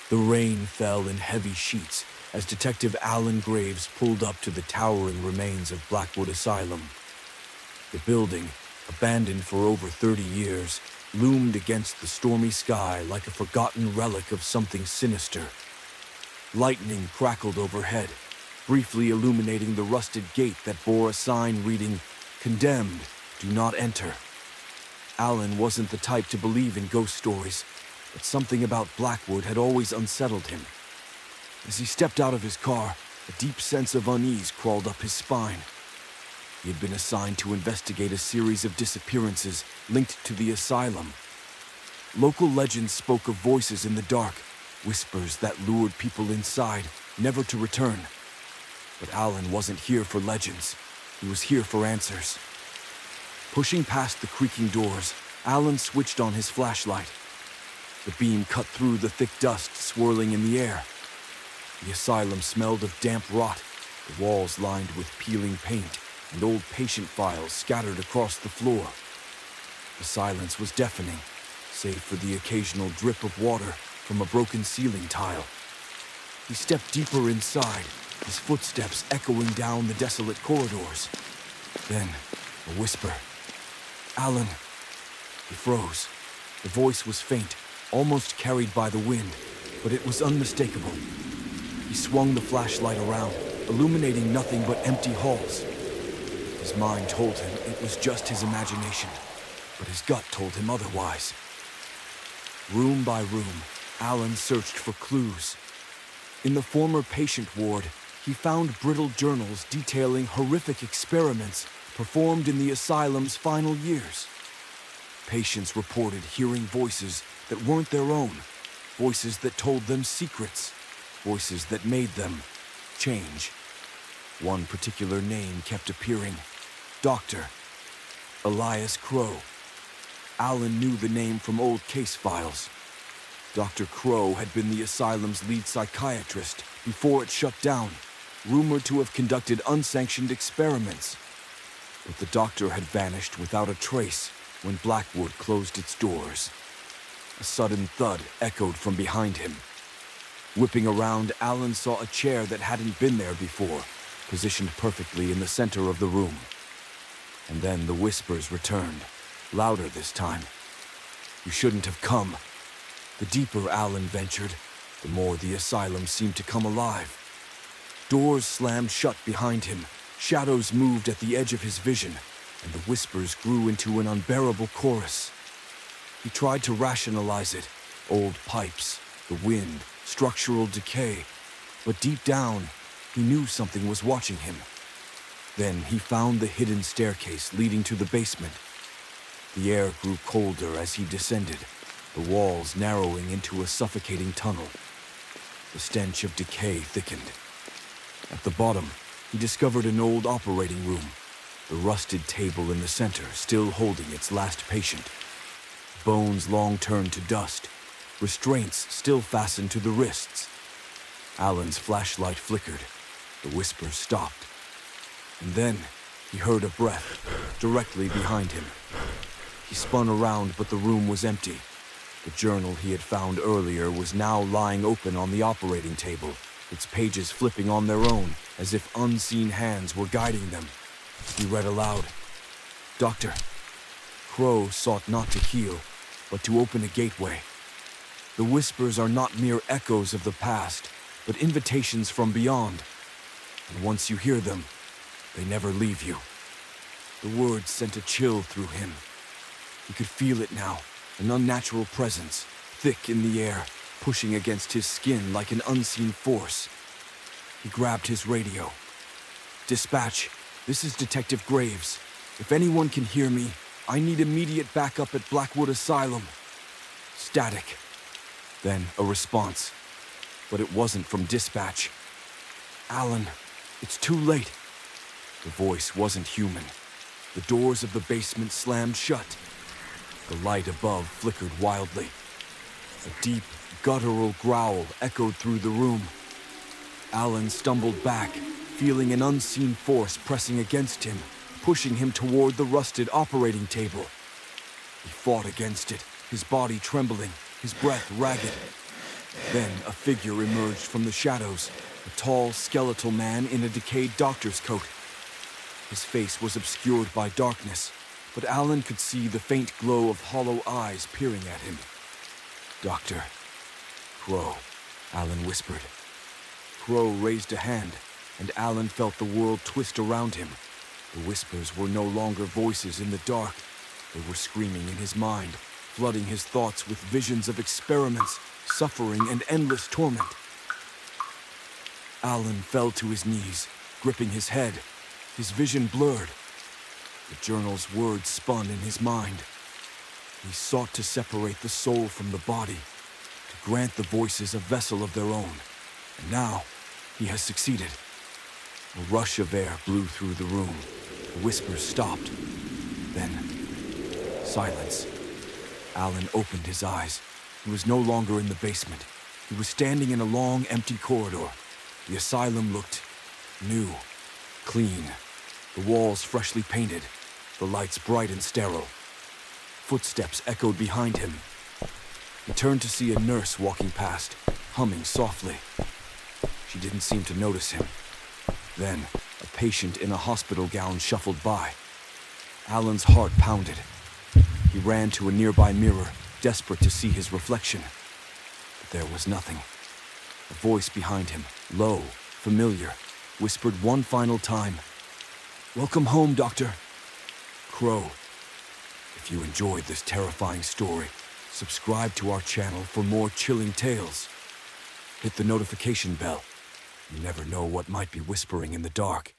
The rain fell in heavy sheets as Detective Alan Graves pulled up to the towering remains of Blackwood Asylum. The building, abandoned for over 30 years, loomed against the stormy sky like a forgotten relic of something sinister. Lightning crackled overhead, briefly illuminating the rusted gate that bore a sign reading, "Condemned, do not enter." Alan wasn't the type to believe in ghost stories, but something about Blackwood had always unsettled him. As he stepped out of his car, a deep sense of unease crawled up his spine. He had been assigned to investigate a series of disappearances linked to the asylum. Local legends spoke of voices in the dark, whispers that lured people inside, never to return. But Alan wasn't here for legends. He was here for answers. Pushing past the creaking doors, Alan switched on his flashlight. The beam cut through the thick dust swirling in the air. The asylum smelled of damp rot, the walls lined with peeling paint, and old patient files scattered across the floor. The silence was deafening, save for the occasional drip of water from a broken ceiling tile. He stepped deeper inside, his footsteps echoing down the desolate corridors. Then, a whisper. "Alan." He froze. The voice was faint, almost carried by the wind, but it was unmistakable. He swung the flashlight around, illuminating nothing but empty halls. His mind told him it was just his imagination, but his gut told him otherwise. Room by room, Alan searched for clues. In the former patient ward, he found brittle journals detailing horrific experiments performed in the asylum's final years. Patients reported hearing voices that weren't their own, voices that told them secrets, voices that made them change. One particular name kept appearing: Dr. Elias Crowe. Alan knew the name from old case files. Dr. Crowe had been the asylum's lead psychiatrist before it shut down, rumored to have conducted unsanctioned experiments. But the doctor had vanished without a trace when Blackwood closed its doors. A sudden thud echoed from behind him. Whipping around, Alan saw a chair that hadn't been there before, positioned perfectly in the center of the room. And then the whispers returned, louder this time. "You shouldn't have come." The deeper Alan ventured, the more the asylum seemed to come alive. Doors slammed shut behind him, shadows moved at the edge of his vision, and the whispers grew into an unbearable chorus. He tried to rationalize it: old pipes, the wind, structural decay. But deep down, he knew something was watching him. Then he found the hidden staircase leading to the basement. The air grew colder as he descended, the walls narrowing into a suffocating tunnel. The stench of decay thickened. At the bottom, he discovered an old operating room, the rusted table in the center still holding its last patient. Bones long turned to dust, restraints still fastened to the wrists. Alan's flashlight flickered. The whispers stopped. And then he heard a breath directly behind him. He spun around, but the room was empty. The journal he had found earlier was now lying open on the operating table, its pages flipping on their own as if unseen hands were guiding them. He read aloud: "Doctor, Crowe sought not to heal, but to open a gateway. The whispers are not mere echoes of the past, but invitations from beyond. And once you hear them, they never leave you." The words sent a chill through him. He could feel it now, an unnatural presence, thick in the air, pushing against his skin like an unseen force. He grabbed his radio. "Dispatch, this is Detective Graves. If anyone can hear me, I need immediate backup at Blackwood Asylum." Static. Then a response. But it wasn't from dispatch. "Alan, it's too late." The voice wasn't human. The doors of the basement slammed shut. The light above flickered wildly. A deep, guttural growl echoed through the room. Alan stumbled back, feeling an unseen force pressing against him, pushing him toward the rusted operating table. He fought against it, his body trembling, his breath ragged. Then a figure emerged from the shadows, a tall, skeletal man in a decayed doctor's coat. His face was obscured by darkness, but Alan could see the faint glow of hollow eyes peering at him. "Doctor Crowe," Alan whispered. Crowe raised a hand, and Alan felt the world twist around him. The whispers were no longer voices in the dark. They were screaming in his mind, flooding his thoughts with visions of experiments, suffering, and endless torment. Alan fell to his knees, gripping his head. His vision blurred. The journal's words spun in his mind. He sought to separate the soul from the body, to grant the voices a vessel of their own. And now, he has succeeded. A rush of air blew through the room. The whispers stopped. Then, silence. Alan opened his eyes. He was no longer in the basement. He was standing in a long, empty corridor. The asylum looked new, clean. The walls freshly painted, the lights bright and sterile. Footsteps echoed behind him. He turned to see a nurse walking past, humming softly. She didn't seem to notice him. Then, a patient in a hospital gown shuffled by. Alan's heart pounded. He ran to a nearby mirror, desperate to see his reflection. But there was nothing. A voice behind him, low, familiar, whispered one final time, "Welcome home, Doctor." Crowe. If you enjoyed this terrifying story, subscribe to our channel for more chilling tales. Hit the notification bell. You never know what might be whispering in the dark.